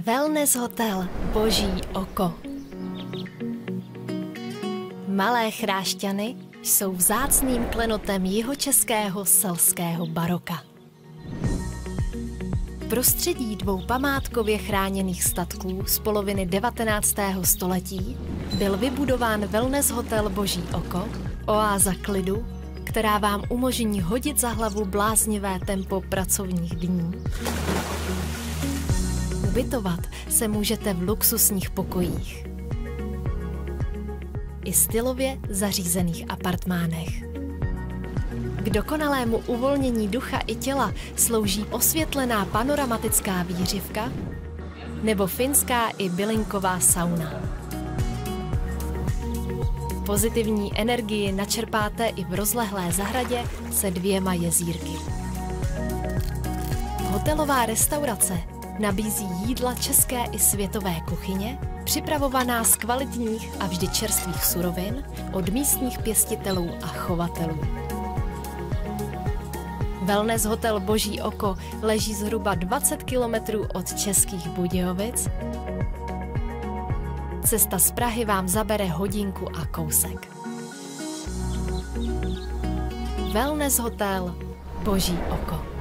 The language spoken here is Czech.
Wellness hotel Boží oko. Malé Chrášťany jsou vzácným klenotem jihočeského selského baroka. V prostředí dvou památkově chráněných statků z poloviny 19. století byl vybudován wellness hotel Boží oko, oáza klidu, která vám umožní hodit za hlavu bláznivé tempo pracovních dní. Ubytovat se můžete v luxusních pokojích i stylově zařízených apartmánech. K dokonalému uvolnění ducha i těla slouží osvětlená panoramatická výřivka nebo finská i bylinková sauna. Pozitivní energii načerpáte i v rozlehlé zahradě se 2 jezírky. Hotelová restaurace nabízí jídla české i světové kuchyně, připravovaná z kvalitních a vždy čerstvých surovin od místních pěstitelů a chovatelů. Wellness hotel Boží oko leží zhruba 20 kilometrů od Českých Budějovic. Cesta z Prahy vám zabere hodinku a kousek. Wellness hotel Boží oko.